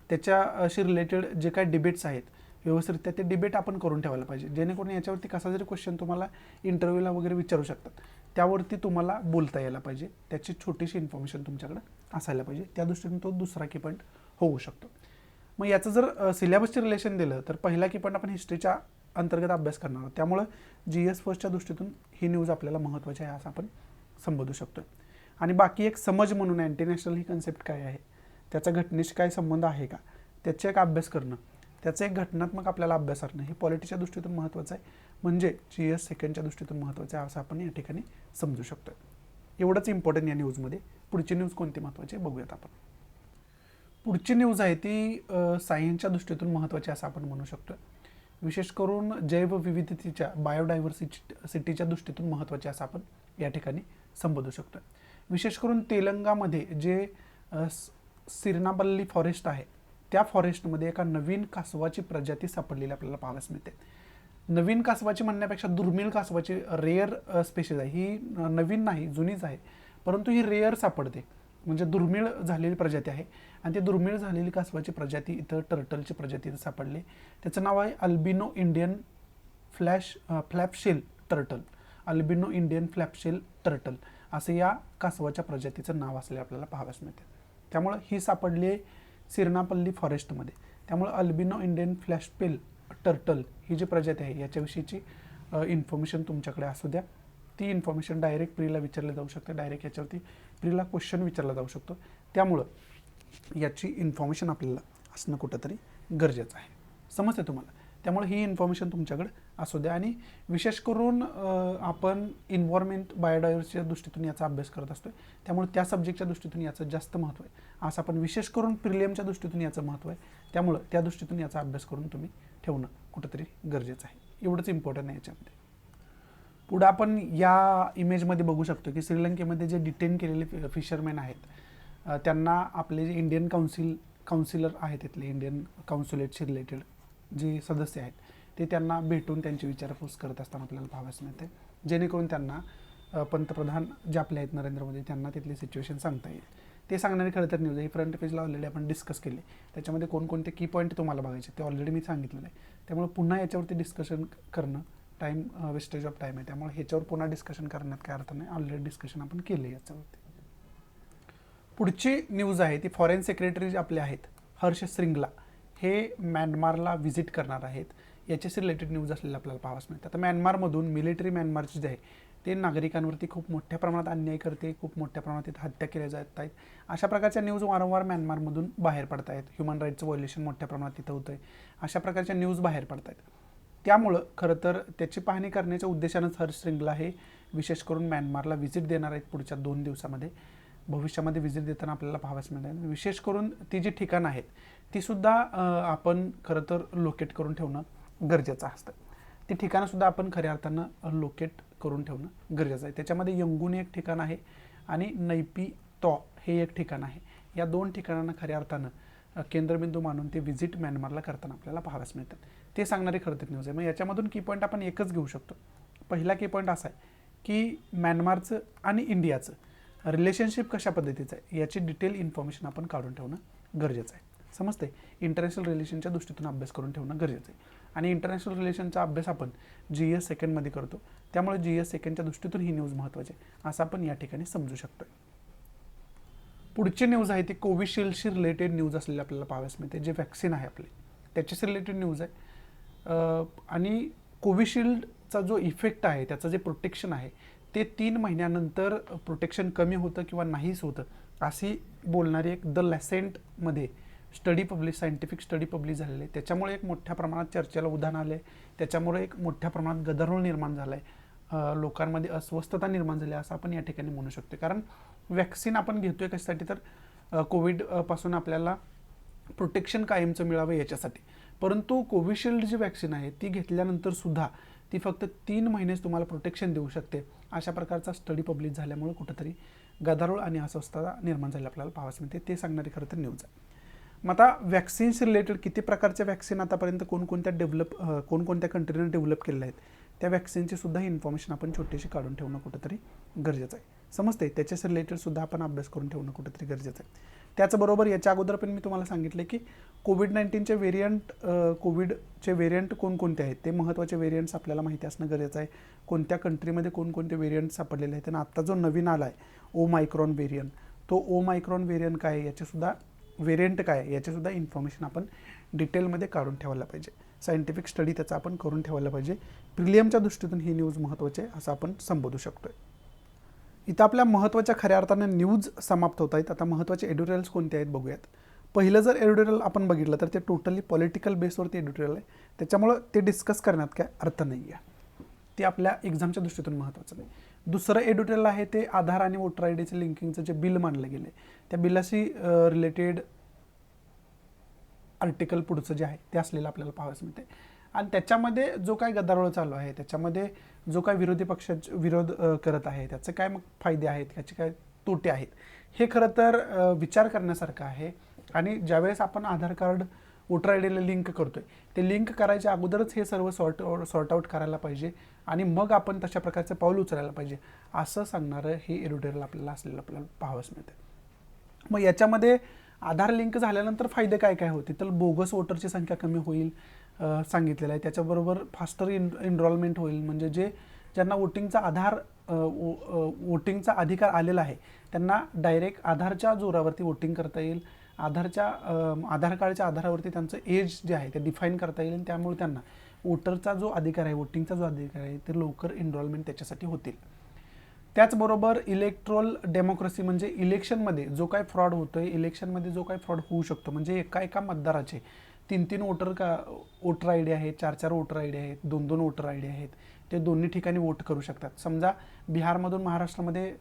त्याच्याशी रिलेटेड जे काही डिबेट्स आहेत व्यवस्थितरित्या ते डिबेट आपण करून ठेवायला पाहिजे, जेणेकरून याच्यावरती कसा जरी क्वेश्चन तुम्हाला इंटरव्ह्यूला वगैरे विचारू शकतात त्यावरती तुम्हाला बोलता यायला पाहिजे, त्याची छोटीशी इन्फॉर्मेशन तुमच्याकडे असायला पाहिजे. त्या दृष्टीने तो दुसरा की पॉईंट होऊ शकतो. मग याचं जर सिलेबसचे रिलेशन दिलं तर पहिला की पॉईंट आपण हिस्ट्रीच्या अंतर्गत अभ्यास करणार आहोत. त्यामुळं GS फर्स्टच्या दृष्टीतून ही न्यूज आपल्याला महत्त्वाची आहे असं आपण संबोधू शकतो. आणि बाकी एक समज म्हणून अँटी नॅशनल ही कन्सेप्ट काय आहे, त्याचा घटनेशी काय संबंध आहे का, त्याचा एक अभ्यास करणं, त्याचं एक घटनात्मक आपल्याला अभ्यास करणं हे पॉलिटीच्या दृष्टीतून महत्त्वाचं आहे, म्हणजे GS सेकंडच्या दृष्टीतून महत्त्वाचं आहे असं आपण या ठिकाणी समजू शकतो. एवढंच इम्पॉर्टंट या न्यूजमध्ये. पुढची न्यूज कोणती महत्त्वाची बघूयात आपण. पुढची न्यूज आहे ती सायन्सच्या दृष्टीतून महत्त्वाची असं आपण म्हणू शकतो. विशेष करून जैवविविधतेच्या बायोडायव्हर्सिटीच्या दृष्टीतून महत्त्वाचे असं आपण या ठिकाणी संबोधू शकतो. विशेष करून तेलंगामध्ये जे सिरनापल्ली फॉरेस्ट आहे त्या फॉरेस्टमध्ये एका नवीन कासवाची प्रजाती सापडलेली आपल्याला पाहावयास मिळते. नवीन कासवाची म्हणण्यापेक्षा दुर्मिळ कासवाची रेअर स्पेशीज आहे ही, नवीन नाही जुनीच आहे, परंतु ही रेअर सापडते म्हणजे दुर्मिळ झालेली प्रजाती आहे. आणि ती दुर्मिळ झालेली कासवाची प्रजाती इथं टर्टलची प्रजाती इथं सापडली. त्याचं नाव आहे albino Indian flapshell turtle, albino Indian flapshell turtle असं या कासवाच्या प्रजातीचं नाव असले आपल्याला पाहाव्यास मिळते. त्यामुळं ही सापडली आहे सिरनापल्ली फॉरेस्टमध्ये. त्यामुळे अल्बिनो इंडियन फ्लॅशपेल टर्टल ही जी प्रजाती आहे याच्याविषयीची इन्फॉर्मेशन तुमच्याकडे असू द्या. ती इन्फॉर्मेशन डायरेक्ट प्रीला विचारली जाऊ शकते, डायरेक्ट याच्यावरती प्रीला क्वेश्चन विचारला जाऊ शकतो. त्यामुळं याची इन्फॉर्मेशन आपल्याला असणं कुठंतरी गरजेचं आहे. समजते तुम्हाला? त्यामुळे ही इन्फॉर्मेशन तुमच्याकडे असू द्या. आणि विशेष करून आपण इन्व्हायरमेंट बायोडायव्हर्सिटीच्या दृष्टीतून याचा अभ्यास करत असतो. त्यामुळे त्या सब्जेक्टच्या दृष्टीतून याचं जास्त महत्त्व आहे. असं आपण विशेष करून प्रिलियमच्या दृष्टीतून याचं महत्त्व आहे. त्यामुळं त्या दृष्टीतून याचा अभ्यास करून तुम्ही ठेवणं कुठंतरी गरजेचं आहे. एवढंच इम्पॉर्टंट आहे याच्यामध्ये. पुढं आपण या इमेजमध्ये बघू शकतो की श्रीलंकेमध्ये जे डिटेन केलेले फिशरमॅन आहेत त्यांना आपले जे इंडियन काउन्सिलर आहेत तिथले इंडियन काउन्सिलेटशी रिलेटेड जे सदस्य आहेत ते त्यांना भेटून त्यांची विचारपूस करत असताना आपल्याला पाहावयास मिळते, जेणेकरून त्यांना पंतप्रधान जे आपले आहेत नरेंद्र मोदी त्यांना तिथली सिच्युएशन सांगता येईल. ते सांगणारी खरं तर न्यूज आहे. फ्रंट पेजला ऑलरेडी आपण डिस्कस केले. त्याच्यामध्ये कोणकोणते की पॉईंट तुम्हाला बघायचे ते ऑलरेडी मी सांगितलेलं आहे. त्यामुळे पुन्हा याच्यावरती डिस्कशन करणं टाईम वेस्टेज ऑफ टाईम आहे. त्यामुळे ह्याच्यावर पुन्हा डिस्कशन करण्यात काय अर्थ नाही. ऑलरेडी डिस्कशन आपण केलं आहे याच्यावरती. पुढची न्यूज आहे ती फॉरेन सेक्रेटरी जे आपले आहेत हर्ष श्रिंगला हे म्यानमारला व्हिजिट करणार आहेत. याच्याशी रिलेटेड न्यूज असलेलं आपल्याला पाहावयास मिळतं. आता म्यानमारमधून मिलिटरी म्यानमारचे जे आहे ते नागरिकांवरती खूप मोठ्या प्रमाणात अन्याय करते, खूप मोठ्या प्रमाणात तिथे हत्या केल्या जात आहेत. अशा प्रकारच्या न्यूज वारंवार म्यानमारमधून बाहेर पडत आहेत. ह्युमन राईटचं व्हायोलेशन मोठ्या प्रमाणात तिथं होतं आहे. अशा प्रकारच्या न्यूज बाहेर पडत आहेत. त्यामुळं खरं तर त्याची पाहणी करण्याच्या उद्देशानंच हर्ष श्रिंगला हे विशेष करून म्यानमारला व्हिजिट देणार आहेत पुढच्या 2 दिवसामध्ये. भविष्यामध्ये व्हिजिट देताना आपल्याला पाहावयास मिळेल. विशेष करून ती जी ठिकाणं आहेत तीसुद्धा आपण खरं तर लोकेट करून ठेवणं गरजेचं असतं. ती ठिकाणंसुद्धा आपण खऱ्या अर्थानं लोकेट करून ठेवणं गरजेचं आहे. त्याच्यामध्ये यंगून एक ठिकाण आहे आणि नैपी तॉ हे एक ठिकाण आहे. या 2 ठिकाणांना खऱ्या अर्थानं केंद्रबिंदू मानून ते व्हिजिट म्यानमारला करताना आपल्याला पाहावयास मिळतात. ते सांगणारी खरं तर न्यूज आहे. मग याच्यामधून की पॉईंट आपण एकच घेऊ शकतो. पहिला की पॉईंट असा आहे की म्यानमारचं आणि इंडियाचं रिलेशनशिप कशा पद्धतीचं आहे याची डिटेल इन्फॉर्मेशन आपण काढून ठेवणं गरजेचं आहे. समजते? इंटरनॅशनल रिलेशनच्या दृष्टीतून अभ्यास करून ठेवणं गरजेचं आहे. आणि इंटरनॅशनल रिलेशनचा अभ्यास आपण GS सेकंडमध्ये करतो. त्यामुळे GS सेकंडच्या दृष्टीतून ही न्यूज महत्त्वाची आहे असं आपण या ठिकाणी समजू शकतो. पुढची न्यूज आहे ती कोविशिल्डशी रिलेटेड न्यूज असलेली आपल्याला पाहावयास मिळते. जे वॅक्सिन आहे आपले त्याच्याशी रिलेटेड न्यूज आहे. आणि कोविशिल्डचा जो इफेक्ट आहे त्याचं जे प्रोटेक्शन आहे ते 3 महिन्यानंतर प्रोटेक्शन कमी होतं किंवा नाहीच होतं अशी बोलणारी एक द लॅसेंटमध्ये सायंटिफिक स्टडी पब्लिश झालेले आहे. त्याच्यामुळे एक मोठ्या प्रमाणात चर्चेला उधाण आलं आहे. त्याच्यामुळे एक मोठ्या प्रमाणात गदारोळ निर्माण झाला आहे. लोकांमध्ये अस्वस्थता निर्माण झाली असं आपण या ठिकाणी म्हणू शकतो. कारण वॅक्सिन आपण घेतोय कशासाठी तर कोविडपासून आपल्याला प्रोटेक्शन कायमचं मिळावं याच्यासाठी. परंतु कोविशिल्ड जी वॅक्सिन आहे ती घेतल्यानंतर सुद्धा ती फक्त 3 महिनेच तुम्हाला प्रोटेक्शन देऊ शकते. अशा प्रकारचा स्टडी पब्लिश झाल्यामुळे कुठंतरी गदारोळ आणि अस्वस्थता निर्माण झाली आपल्याला पाहावयास मिळते. ते सांगणारी खरं तर न्यूज आहे. मग आता वॅक्सिन्स रिलेटेड किती प्रकारच्या वॅक्सिन आतापर्यंत कोणकोणत्या कंट्रीने डेव्हलप केलेल्या आहेत त्या वॅक्सिनची सुद्धा इन्फॉर्मेशन आपण छोटीशी काढून ठेवणं कुठंतरी गरजेचं आहे. समजते? त्याच्याशी रिलेटेड सुद्धा आपण अभ्यास करून ठेवणं कुठंतरी गरजेचं आहे. त्याचबरोबर याच्या अगोदर पण मी तुम्हाला सांगितलं की कोविड-19चे कोविडचे व्हेरियंट कोणकोणते आहेत ते महत्त्वाचे व्हेरियंट्स आपल्याला माहिती असणं गरजेचं आहे. कोणत्या कंट्रीमध्ये कोणकोणते व्हेरियंट सापडलेले आहेत आणि आत्ता जो नवीन आला आहे ओमायक्रॉन व्हेरियंट, तो ओमायक्रॉन व्हेरियंट काय आहे याचेसुद्धा व्हेरियंट काय आहे याचेसुद्धा इन्फॉर्मेशन आपण डिटेलमध्ये काढून ठेवायला पाहिजे. सायंटिफिक स्टडी त्याचा आपण करून ठेवायला पाहिजे. प्रिलियमच्या दृष्टीतून ही न्यूज महत्त्वाची आहे असं आपण संबोधू शकतोय. इथं आपल्या महत्त्वाच्या खऱ्या अर्थानं न्यूज समाप्त होत आहेत. आता महत्त्वाचे एडिटोरियल्स कोणते आहेत बघूयात. पहिलं जर एडिटोरियल आपण बघितलं तर ते टोटली पॉलिटिकल बेसवरती एडिटोरियल आहे. त्याच्यामुळं ते डिस्कस करण्यात काय अर्थ नाही आहे. ते आपल्या एक्झामच्या दृष्टीतून महत्त्वाचं नाही. दुसरं एडिटोरियल आहे ते आधार आणि वोटर आय डीचं लिंकिंगचं जे बिल मांडलं गेलं आहे त्या बिलाशी रिलेटेड आर्टिकल पुढचं जे आहे ते असलेलं आपल्याला पाहावयास मिळते. आणि त्याच्यामध्ये जो काय गदारोळ चालू आहे त्याच्यामध्ये जो काय विरोधी पक्षाचे विरोध करत आहे त्याचे काय मग फायदे आहेत त्याचे काय तोटे आहेत हे खरं तर विचार करण्यासारखं आहे. आणि ज्यावेळेस आपण आधार card voter I Dila link करतोय ते लिंक करायच्या अगोदरच हे सर्व सॉर्ट आउट करायला पाहिजे आणि मग आपण तशा प्रकारचं पाऊल उचलायला पाहिजे असं सांगणारं हे एडिटोरियल आपल्याला आपल्याला पाहावयास मिळतं. मग याच्यामध्ये आधार लिंक झाल्यानंतर फायदे काय काय होतील तर बोगस वोटरची संख्या कमी होईल सांगितलेलं आहे. त्याच्याबरोबर फास्टर एनरोलमेंट होईल म्हणजे जे ज्यांना वोटिंगचा अधिकार आलेला आहे त्यांना डायरेक्ट आधारच्या जोरावरती वोटिंग करता येईल. आधार कार्डच्या आधारावरती त्यांचं एज जे आहे ते डिफाईन करता येईल आणि त्यामुळे त्यांना वोटरचा जो अधिकार आहे, वोटिंगचा जो अधिकार आहे, ते लवकर एनरोलमेंट त्याच्यासाठी होतील. त्याचबरोबर इलेक्ट्रोल डेमोक्रेसी म्हणजे इलेक्शनमध्ये जो काय फ्रॉड होतोय, इलेक्शनमध्ये जो काय फ्रॉड होऊ शकतो, म्हणजे एका मतदाराचे 3 वोटर आय डी आहेत, 4 वोटर आय डी आहेत, 2 वोटर आय डी आहेत, ते दोन्ही ठिकाणी वोट करू शकतात. समजा बिहारमधून महाराष्ट्रामध्ये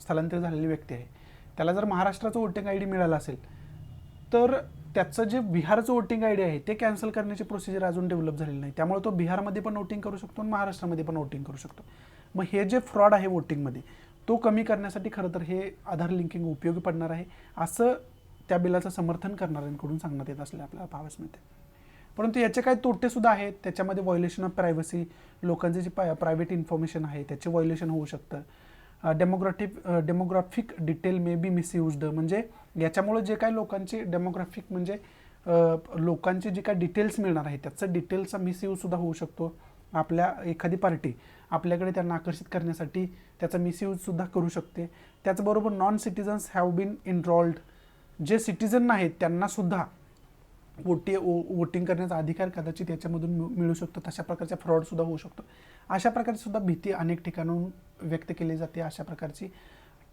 स्थलांतरित झालेली व्यक्ती आहे, त्याला जर महाराष्ट्राचं वोटिंग आय डी मिळालं असेल तर त्याचं जे बिहारचं वोटिंग आय डी आहे ते कॅन्सल करण्याची प्रोसिजर अजून डेव्हलप झालेली नाही. त्यामुळे तो बिहारमध्ये पण वोटिंग करू शकतो आणि महाराष्ट्रामध्ये पण वोटिंग करू शकतो. मग हे जे फ्रॉड आहे वोटिंगमध्ये तो कमी करण्यासाठी खरं तर हे आधार लिंकिंग उपयोगी पडणार आहे, असं त्या बिलाचं समर्थन करणाऱ्यांकडून सांगण्यात येत असले आपल्याला पाहावयास मिळते. परंतु याचे काही तोटेसुद्धा आहेत. त्याच्यामध्ये व्हायोलेशन ऑफ प्रायव्हसी, लोकांचे जे प्रायव्हेट इन्फॉर्मेशन आहे त्याचे व्हायोलेशन होऊ शकतं. Demographic detail may be misused, म्हणजे याच्यामुळे जे काही लोकांचे डेमोग्राफिक म्हणजे लोकांचे जे काही डिटेल्स मिळणार आहे त्याचं डिटेल्सचा मिसयूजसुद्धा होऊ शकतो. आपल्या एखादी पार्टी आपल्याकडे त्यांना आकर्षित करण्यासाठी त्याचा मिसयूजसुद्धा करू शकते. त्याचबरोबर non citizens have been enrolled, जे सिटिझन नाहीत त्यांनासुद्धा वोटिंग करण्याचा अधिकार कदाचित याच्यामधून मिळू शकतो. तशा प्रकारचा फ्रॉडसुद्धा होऊ शकतो. अशा प्रकारची सुद्धा भीती अनेक ठिकाणाहून व्यक्त केली जाते. अशा प्रकारची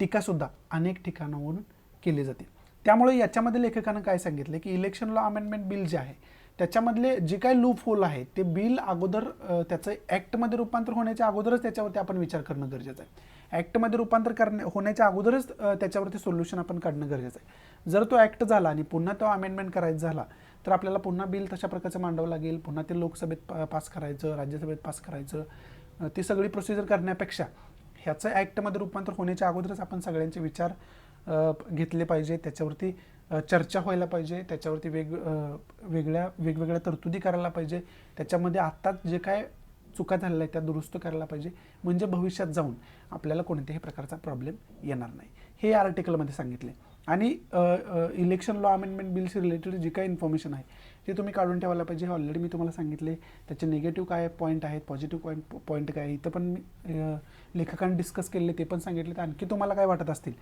टीकासुद्धा अनेक ठिकाणाहून केली जाते. त्यामुळे याच्यामध्ये लेखकानं काय सांगितलं की इलेक्शन लॉ अमेंडमेंट बिल जे आहे त्याच्यामधले जे काही लूप होल आहे ते बिल अगोदर त्याचं ॲक्टमध्ये रूपांतर होण्याच्या अगोदरच त्याच्यावरती आपण विचार करणं गरजेचं आहे. ॲक्टमध्ये रूपांतर होण्याच्या अगोदरच त्याच्यावरती सोल्युशन आपण काढणं गरजेचं आहे. जर तो ॲक्ट झाला आणि पुन्हा तो अमेंडमेंट करायचा झाला तर आपल्याला पुन्हा बिल तशा प्रकारचं मांडावं लागेल, पुन्हा ते लोकसभेत पास करायचं, राज्यसभेत पास करायचं, ती सगळी प्रोसिजर करण्यापेक्षा ह्याचं ॲक्टमध्ये रूपांतर होण्याच्या अगोदरच आपण सगळ्यांचे विचार घेतले पाहिजे, त्याच्यावरती चर्चा व्हायला पाहिजे, त्याच्यावरती वेगवेगळ्या तरतुदी करायला पाहिजे, त्याच्यामध्ये आत्ताच जे काय चुका झालेल्या आहेत त्या दुरुस्त करायला पाहिजे, म्हणजे भविष्यात जाऊन आपल्याला कोणत्याही प्रकारचा प्रॉब्लेम येणार नाही, हे या आर्टिकलमध्ये सांगितले. आणि इलेक्शन लॉ अमेंडमेंट बिलशी रिलेटेड जी काही इन्फॉर्मेशन आहे ते तुम्ही काढून ठेवायला पाहिजे. ऑलरेडी मी तुम्हाला सांगितले त्याचे निगेटिव्ह काय पॉईंट आहेत, पॉझिटिव्ह पॉईंट काय, इथं पण लेखकांनी डिस्कस केलेले ते पण सांगितले. तर आणखी तुम्हाला काय वाटत असतील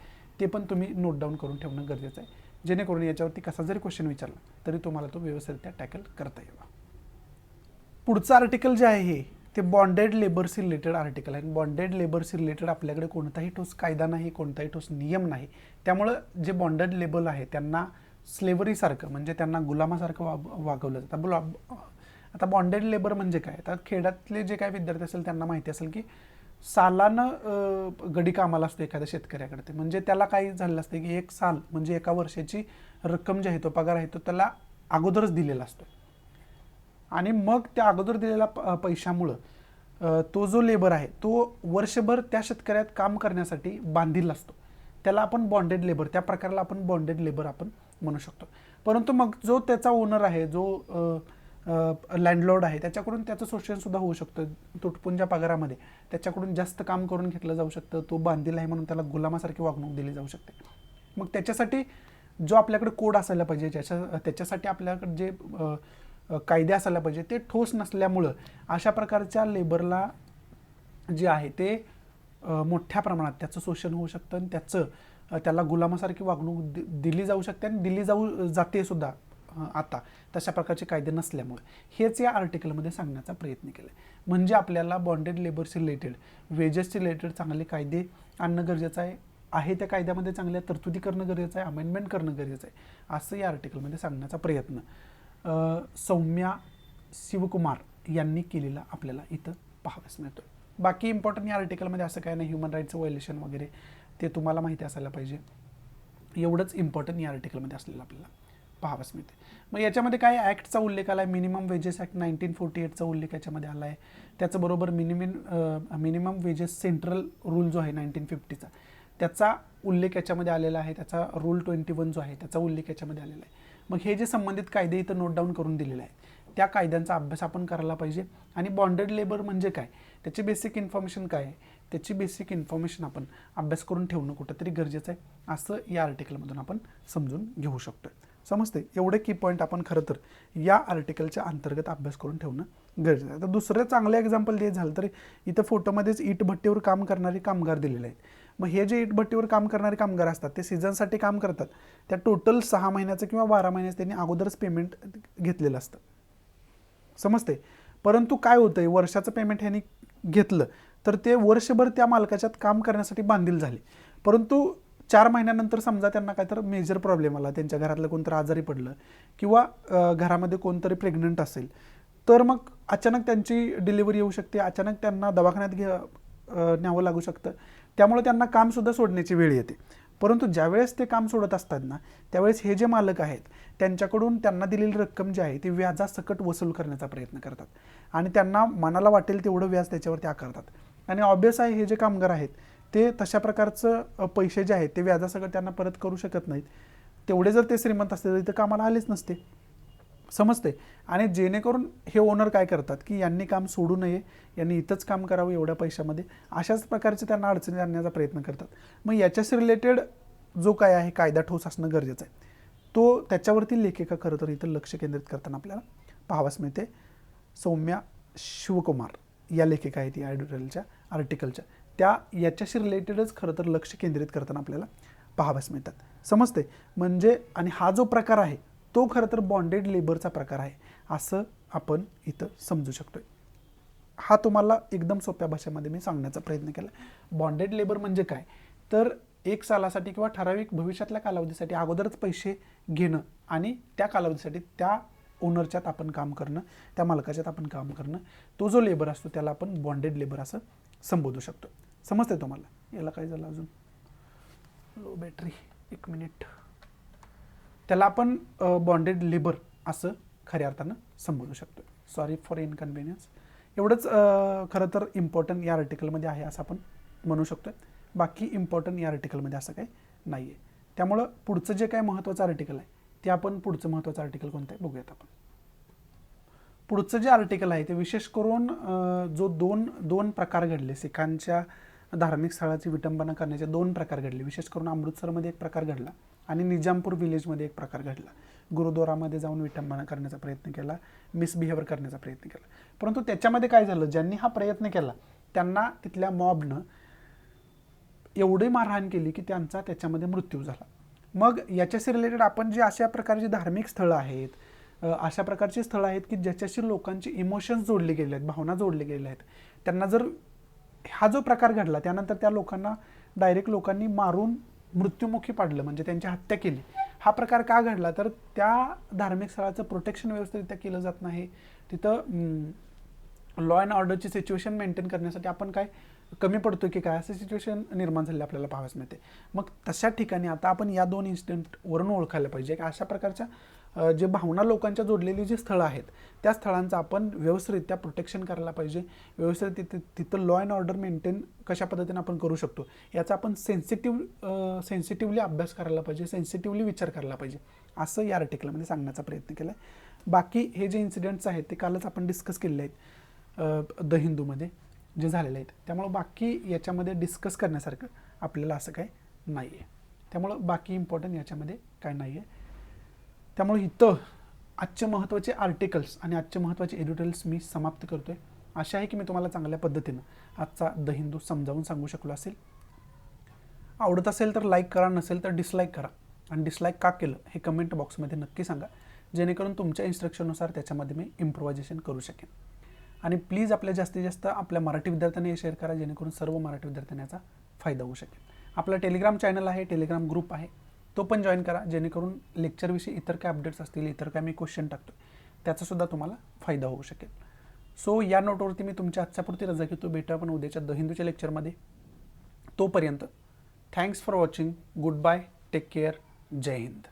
ते पण तुम्ही नोट डाऊन करून ठेवणं गरजेचं आहे, जेणेकरून याच्यावरती कसा जरी क्वेश्चन विचारला तरी तुम्हाला तो व्यवस्थितरित्या टॅकल करता यावा. पुढचं आर्टिकल जे आहे हे ते बॉन्डेड लेबरशी रिलेटेड आर्टिकल आहे. बॉन्डेड लेबरशी रिलेटेड आपल्याकडे कोणताही ठोस कायदा नाही, कोणताही ठोस नियम नाही. त्यामुळं जे बॉन्डेड लेबर आहे त्यांना स्लेवरीसारखं म्हणजे त्यांना गुलामासारखं वागवलं जातं. आता बॉन्डेड लेबर म्हणजे काय, आता खेड्यातले जे काही विद्यार्थी असेल त्यांना माहिती असेल की सालानं गडी कामाला असतो एखाद्या शेतकऱ्याकडे, म्हणजे त्याला काय झालेलं असतं की 1 साल म्हणजे एका वर्षाची रक्कम जी आहे तो पगार आहे तो त्याला अगोदरच दिलेला असतो आणि मग त्या अगोदर दिलेल्या पैशामुळं तो जो लेबर आहे तो वर्षभर त्या शेतकऱ्यात काम करण्यासाठी बांधील असतो. त्याला आपण बॉन्डेड लेबर, त्या प्रकाराला आपण बॉन्डेड लेबर आपण म्हणू शकतो. परंतु मग जो त्याचा ओनर आहे, जो लँडलॉर्ड आहे, त्याच्याकडून त्याचं शोषणसुद्धा होऊ शकतं. तुटपुंज्या पगारामध्ये त्याच्याकडून जास्त काम करून घेतलं जाऊ शकतं. तो बांधील आहे म्हणून त्याला गुलामासारखी वागणूक दिली जाऊ शकते. मग त्याच्यासाठी जो आपल्याकडे कोड असायला पाहिजे, त्याच्यासाठी आपल्याकडे जे कायदे असायला पाहिजे ते ठोस नसल्यामुळं अशा प्रकारच्या लेबरला जे आहे ते मोठ्या प्रमाणात त्याचं शोषण होऊ शकतं आणि त्याला गुलामासारखी वागणूक दिली जाऊ शकते आणि दिली जाते सुद्धा आता तशा प्रकारचे कायदे नसल्यामुळे. हेच या आर्टिकलमध्ये सांगण्याचा प्रयत्न केला आहे. म्हणजे आपल्याला बॉन्डेड लेबरशी रिलेटेड, वेजेसशी रिलेटेड चांगले कायदे आणणं गरजेचं आहे, त्या कायद्यामध्ये चांगल्या तरतुदी करणं गरजेचं आहे, अमेंडमेंट करणं गरजेचं आहे, असं या आर्टिकलमध्ये सांगण्याचा प्रयत्न सौम्या शिवकुमार यांनी केलेला आपल्याला इथं पाहावयास मिळतो. बाकी इम्पॉर्टंट या आर्टिकलमध्ये असं काय नाही, ह्युमन राईटचं व्हायोलेशन वगैरे ते तुम्हाला माहिती असायला पाहिजे, एवढंच इम्पॉर्टंट या आर्टिकलमध्ये असलेलं आपल्याला पाहावयास मिळते. मग याच्यामध्ये काय ॲक्टचा उल्लेख आला आहे, मिनिमम वेजेस ॲक्ट 1948चा उल्लेख याच्यामध्ये आला आहे. त्याचबरोबर मिनिमम वेजेस सेंट्रल रूल जो आहे 1950चा त्याचा उल्लेख याच्यामध्ये आलेला आहे. त्याचा रूल 21 जो आहे त्याचा उल्लेख याच्यामध्ये आलेला आहे. मग हे जे संबंधित कायदे इथं नोट डाऊन करून दिलेले आहेत त्या कायद्यांचा अभ्यास आपण करायला पाहिजे. आणि बॉन्डेड लेबर म्हणजे काय, त्याची बेसिक इन्फॉर्मेशन काय आहे, त्याची बेसिक इन्फॉर्मेशन आपण अभ्यास करून ठेवणं कुठंतरी गरजेचं आहे, असं या आर्टिकलमधून आपण समजून घेऊ शकतो. समजते एवढे की पॉईंट आपण खरं तर या आर्टिकलच्या अंतर्गत अभ्यास करून ठेवणं गरजेचं आहे. तर दुसरं चांगलं एक्झाम्पल द्यायचं झालं तर इथं फोटोमध्येच इटभट्टीवर काम करणारे कामगार दिलेले आहेत. मग हे जे इटभट्टीवर काम करणारे कामगार असतात ते सीझनसाठी काम करतात, त्या टोटल 6 महिन्याचं किंवा 12 महिन्याचं त्यांनी अगोदरच पेमेंट घेतलेलं असतं, समजते. परंतु काय होतंय, वर्षाचं पेमेंट ह्यांनी घेतलं तर ते वर्षभर त्या मालकाच्यात काम करण्यासाठी बांधील झाले. परंतु 4 महिन्यानंतर समजा त्यांना काय तर मेजर प्रॉब्लेम आला, त्यांच्या घरातलं कोणतरी आजारी पडलं किंवा घरामध्ये कोणतरी प्रेग्नंट असेल, तर मग अचानक त्यांची डिलिव्हरी येऊ शकते, अचानक त्यांना दवाखान्यात न्यावं लागू शकतं. त्यामुळे त्यांना कामसुद्धा सोडण्याची वेळ येते. परंतु ज्यावेळेस ते काम सोडत असतात ना, त्यावेळेस हे जे मालक आहेत त्यांच्याकडून त्यांना दिलेली रक्कम जी आहे ती व्याजासकट वसूल करण्याचा प्रयत्न करतात आणि त्यांना मनाला वाटेल तेवढं व्याज त्याच्यावरती आकारतात. आणि ऑब्वियस आहे, हे जे कामगार आहेत ते तशा प्रकारचं पैसे जे आहेत ते व्याजासकट त्यांना परत करू शकत नाहीत. तेवढे जर ते श्रीमंत असते तर इथं कामाला आलेच नसते, समजते. आणि जेणेकरून हे ओनर काय करतात की यांनी काम सोडू नये, यांनी इथंच काम करावं एवढ्या पैशामध्ये, अशाच प्रकारचे त्यांना अडचणी आणण्याचा प्रयत्न करतात. मग याच्याशी रिलेटेड जो काय आहे कायदा ठोस असणं गरजेचं आहे, तो त्याच्यावरती लेखिका खरं तर इथं लक्ष केंद्रित करताना आपल्याला पाहावयास मिळते. सौम्या शिवकुमार या लेखिका आहेत या एडिटोरियलच्या आर्टिकलच्या, त्या याच्याशी रिलेटेडच खरं तर लक्ष केंद्रित करताना आपल्याला पाहावयास मिळतात, समजते. म्हणजे आणि हा जो प्रकार आहे तो खरं तर बॉन्डेड लेबरचा प्रकार आहे असं आपण इथं समजू शकतोय. हा तुम्हाला एकदम सोप्या भाषेमध्ये मी सांगण्याचा प्रयत्न केला. बॉन्डेड लेबर म्हणजे काय, तर 1 सालासाठी किंवा ठराविक भविष्यातल्या कालावधीसाठी अगोदरच पैसे घेणं आणि त्या कालावधीसाठी त्या ओनरच्यात आपण काम करणं, त्या मालकाच्यात आपण काम करणं, तो जो लेबर असतो त्याला आपण बॉन्डेड लेबर असं संबोधू शकतो. समजते तुम्हाला. याला काय झालं अजून, लो बॅटरी, 1 मिनिट. त्याला आपण बॉन्डेड लेबर असं खऱ्या अर्थानं संबोधू शकतो. Sorry for inconvenience. एवढंच खरं तर इम्पॉर्टंट या आर्टिकलमध्ये आहे असं आपण म्हणू शकतो. बाकी इम्पॉर्टंट या आर्टिकलमध्ये असं काही नाही आहे. त्यामुळं पुढचं जे काय महत्त्वाचं आर्टिकल आहे ते आपण, पुढचं महत्त्वाचं आर्टिकल कोणतं आहे बघूयात आपण. पुढचं जे आर्टिकल आहे ते विशेष करून जो दोन प्रकार घडले, सिखांच्या धार्मिक स्थळाची विटंबना करण्याचे 2 प्रकार घडले. विशेष करून अमृतसरमध्ये एक प्रकार घडला आणि निजामपूर विलेजमध्ये एक प्रकार घडला. गुरुद्वारामध्ये जाऊन विटंबना करण्याचा प्रयत्न केला, मिसबिहेव्हर करण्याचा प्रयत्न केला. परंतु त्याच्यामध्ये काय झालं, ज्यांनी हा प्रयत्न केला त्यांना तिथल्या मॉबनं एवढी मारहाण केली की त्यांचा त्याच्यामध्ये मृत्यू झाला. मग याच्याशी रिलेटेड आपण जे अशा प्रकारची धार्मिक स्थळं आहेत, अशा प्रकारची स्थळं आहेत की ज्याच्याशी लोकांचे इमोशन्स जोडले गेले आहेत, भावना जोडले गेले आहेत, त्यांना जर हा जो प्रकार घडला त्यानंतर त्या लोकांना डायरेक्ट लोकांनी मारून मृत्युमुखी पाडलं, म्हणजे त्यांची हत्या केली. हा प्रकार का घडला, तर त्या धार्मिक स्थळाचं प्रोटेक्शन व्यवस्थितरित्या केलं जात नाही. तिथं लॉ अँड ऑर्डरची सिच्युएशन मेंटेन करण्यासाठी आपण काय कमी पडतो की काय, असं सिच्युएशन निर्माण झाले आपल्याला पाहावयास मिळते. मग तशा ठिकाणी आता आपण या 2 इन्सिडेंटवरून ओळखायला पाहिजे की अशा प्रकारच्या जे भावना लोकांच्या जोडलेली जी स्थळं आहेत त्या स्थळांचं आपण व्यवस्थितरित्या प्रोटेक्शन करायला पाहिजे. व्यवस्थित तिथं लॉ अँड ऑर्डर मेंटेन कशा पद्धतीने आपण करू शकतो याचा आपण सेन्सिटिव्हली अभ्यास करायला पाहिजे, सेन्सिटिव्हली विचार करायला पाहिजे असं या आर्टिकलमध्ये सांगण्याचा प्रयत्न केला आहे. बाकी हे जे इन्सिडेंट्स आहेत ते कालच आपण डिस्कस केलेले आहेत द हिंदूमध्ये जे झालेले आहेत. त्यामुळं बाकी याच्यामध्ये डिस्कस करण्यासारखं आपल्याला असं काय नाही आहे. त्यामुळं बाकी इम्पॉर्टंट याच्यामध्ये काय नाही आहे. त्यामुळे इथं आजचे महत्त्वाचे आर्टिकल्स आणि आजचे महत्त्वाचे एडिटोरियल्स मी समाप्त करतो आहे. आशा आहे की मी तुम्हाला चांगल्या पद्धतीनं आजचा द हिंदू समजावून सांगू शकलो असेल. आवडत असेल तर लाईक करा, नसेल तर डिसलाईक करा. आणि डिसलाईक का केलं हे कमेंट बॉक्समध्ये नक्की सांगा, जेणेकरून तुमच्या इन्स्ट्रक्शननुसार त्याच्यामध्ये मी इम्प्रोव्हायझेशन करू शकेन. आणि प्लीज आपल्या जास्तीत जास्त आपल्या मराठी विद्यार्थ्यांना हे शेअर करा, जेणेकरून सर्व मराठी विद्यार्थ्यांना याचा फायदा होऊ शकेल. आपला टेलिग्राम चॅनल आहे, टेलिग्राम ग्रुप आहे, तो पण जॉईन करा, जेणेकरून लेक्चरविषयी इतर काय अपडेट्स असतील, इतर काय मी क्वेश्चन टाकतो त्याचासुद्धा तुम्हाला फायदा होऊ शकेल. सो या नोटवरती मी तुमच्या आजच्यापुरती रजा घेतो. भेटू आपण उद्याच्या द हिंदूच्या लेक्चरमध्ये. तोपर्यंत thanks for watching. Goodbye, take care, जय हिंद.